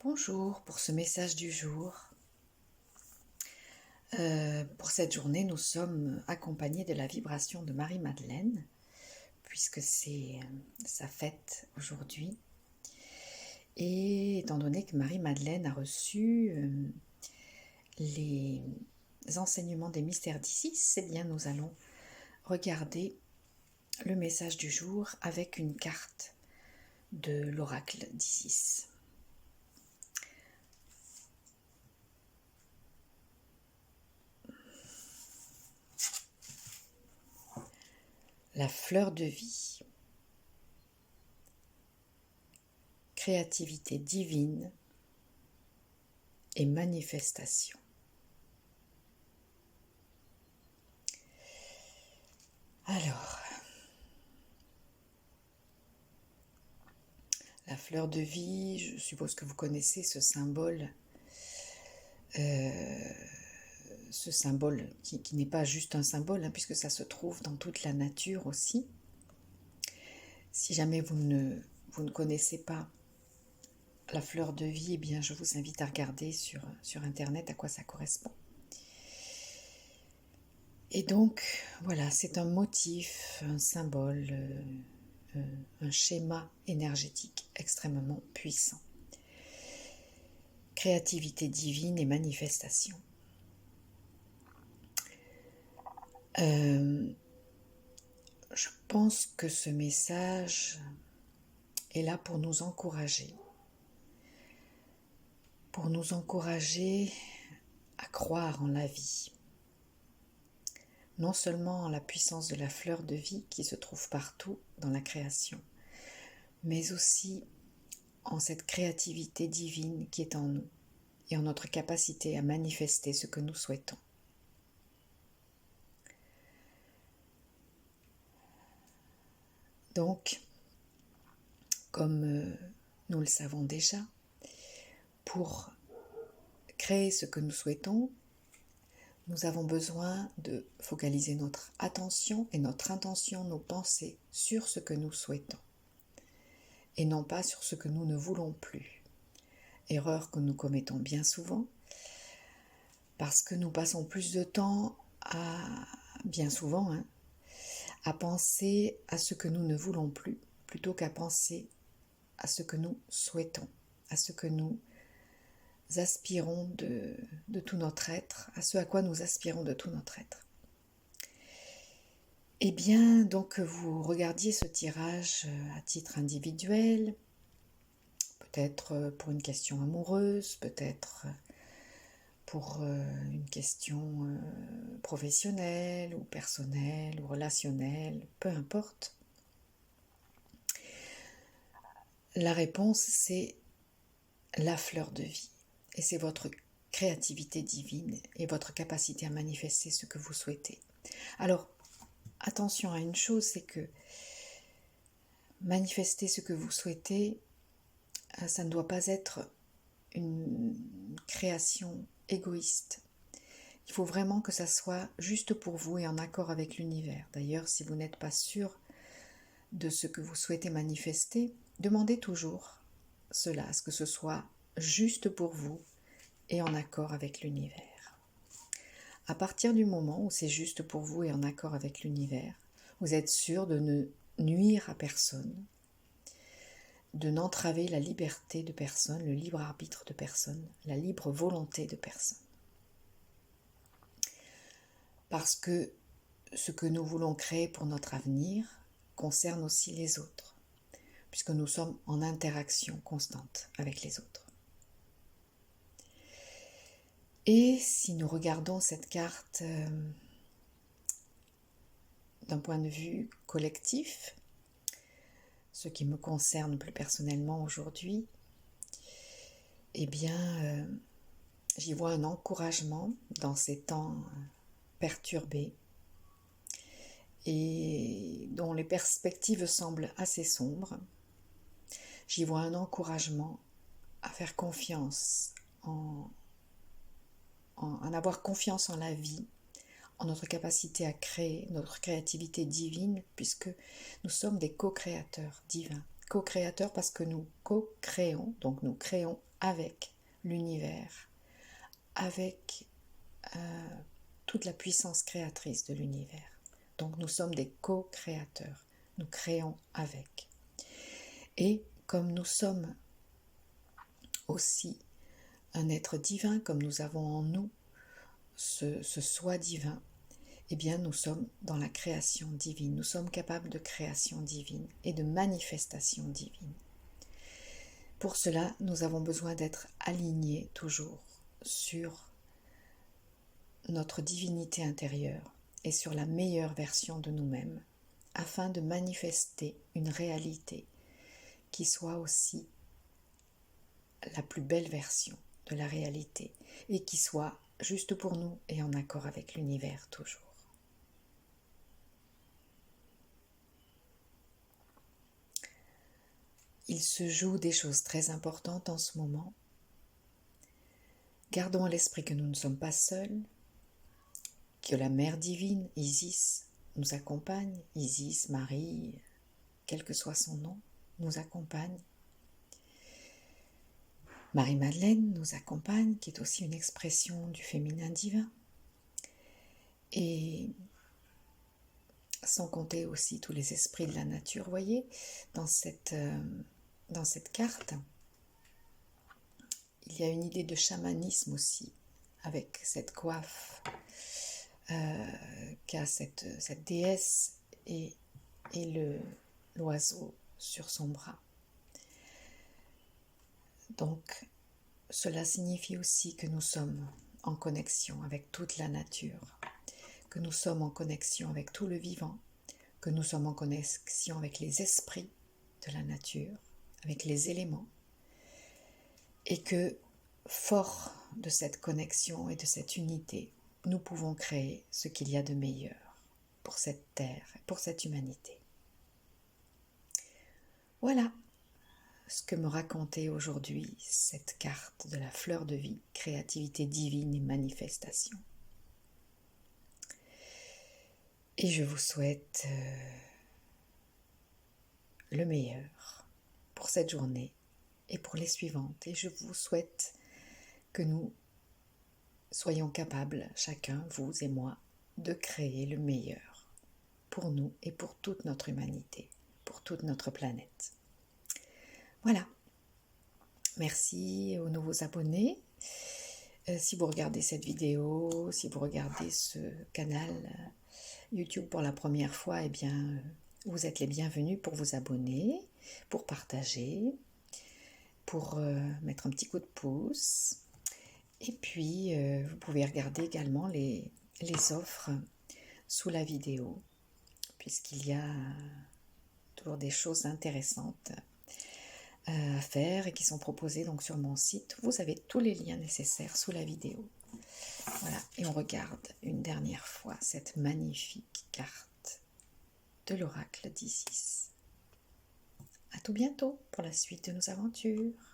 Bonjour, pour ce message du jour. Pour cette journée, nous sommes accompagnés de la vibration de Marie-Madeleine, puisque c'est sa fête aujourd'hui. Et étant donné que Marie-Madeleine a reçu les enseignements des mystères d'Isis, eh bien nous allons regarder le message du jour avec une carte de l'oracle d'Isis. La fleur de vie. Créativité divine et manifestation. Alors, la fleur de vie, je suppose que vous connaissez ce symbole qui n'est pas juste un symbole, puisque ça se trouve dans toute la nature aussi. Si jamais vous ne connaissez pas la fleur de vie, eh bien je vous invite à regarder sur internet à quoi ça correspond. Et donc, voilà, c'est un motif, un symbole, un schéma énergétique extrêmement puissant. Créativité divine et manifestation. Je pense que ce message est là pour nous encourager à croire en la vie. Non seulement en la puissance de la fleur de vie qui se trouve partout dans la création, mais aussi en cette créativité divine qui est en nous et en notre capacité à manifester ce que nous souhaitons. Donc, comme nous le savons déjà, pour créer ce que nous souhaitons, nous avons besoin de focaliser notre attention et notre intention, nos pensées sur ce que nous souhaitons et non pas sur ce que nous ne voulons plus. Erreur que nous commettons bien souvent parce que nous passons plus de temps bien souvent, à penser à ce que nous ne voulons plus plutôt qu'à penser à ce que nous souhaitons, à ce que nous aspirons de tout notre être, à ce à quoi nous aspirons de tout notre être. Eh bien, donc vous regardiez ce tirage à titre individuel, peut-être pour une question amoureuse, peut-être pour une question professionnelle ou personnelle ou relationnelle, peu importe. La réponse, c'est la fleur de vie. Et c'est votre créativité divine et votre capacité à manifester ce que vous souhaitez. Alors, attention à une chose, c'est que manifester ce que vous souhaitez, ça ne doit pas être une création égoïste. Il faut vraiment que ça soit juste pour vous et en accord avec l'univers. D'ailleurs, si vous n'êtes pas sûr de ce que vous souhaitez manifester, demandez toujours cela, à ce que ce soit juste pour vous et en accord avec l'univers. À partir du moment où c'est juste pour vous et en accord avec l'univers, vous êtes sûr de ne nuire à personne, de n'entraver la liberté de personne, le libre arbitre de personne, la libre volonté de personne. Parce que ce que nous voulons créer pour notre avenir concerne aussi les autres, puisque nous sommes en interaction constante avec les autres. Et si nous regardons cette carte d'un point de vue collectif, ce qui me concerne plus personnellement aujourd'hui, eh bien, j'y vois un encouragement dans ces temps perturbés et dont les perspectives semblent assez sombres. J'y vois un encouragement à faire confiance, en avoir confiance en la vie, en notre capacité à créer, notre créativité divine, puisque nous sommes des co-créateurs divins, co-créateurs parce que nous co-créons, donc nous créons avec l'univers, avec toute la puissance créatrice de l'univers. Donc nous sommes des co-créateurs, nous créons avec. Et comme nous sommes aussi un être divin, comme nous avons en nous ce soi divin, eh bien nous sommes dans la création divine, nous sommes capables de création divine et de manifestation divine. Pour cela, nous avons besoin d'être alignés toujours sur notre divinité intérieure et sur la meilleure version de nous-mêmes, afin de manifester une réalité qui soit aussi la plus belle version de la réalité et qui soit juste pour nous et en accord avec l'univers toujours. Il se joue des choses très importantes en ce moment. Gardons à l'esprit que nous ne sommes pas seuls, que la Mère divine, Isis, nous accompagne, Isis, Marie, quel que soit son nom, nous accompagne. Marie-Madeleine nous accompagne, qui est aussi une expression du féminin divin. Et sans compter aussi tous les esprits de la nature, voyez, dans cette carte, il y a une idée de chamanisme aussi, avec cette coiffe qu'a cette déesse et l'oiseau sur son bras. Donc, cela signifie aussi que nous sommes en connexion avec toute la nature, que nous sommes en connexion avec tout le vivant, que nous sommes en connexion avec les esprits de la nature, avec les éléments, et que, fort de cette connexion et de cette unité, nous pouvons créer ce qu'il y a de meilleur pour cette terre et pour cette humanité. Voilà ce que me racontait aujourd'hui cette carte de la fleur de vie, créativité divine et manifestation. Et je vous souhaite le meilleur pour cette journée et pour les suivantes. Et je vous souhaite que nous soyons capables, chacun, vous et moi, de créer le meilleur pour nous et pour toute notre humanité, pour toute notre planète. Voilà. Merci aux nouveaux abonnés. Si vous regardez cette vidéo, si vous regardez ce canal YouTube pour la première fois, eh bien, vous êtes les bienvenus pour vous abonner, pour partager, pour mettre un petit coup de pouce. Et puis, vous pouvez regarder également les offres sous la vidéo, puisqu'il y a toujours des choses intéressantes à faire et qui sont proposées donc sur mon site. Vous avez tous les liens nécessaires sous la vidéo. Voilà, et on regarde une dernière fois cette magnifique carte de l'oracle d'Isis. À tout bientôt pour la suite de nos aventures.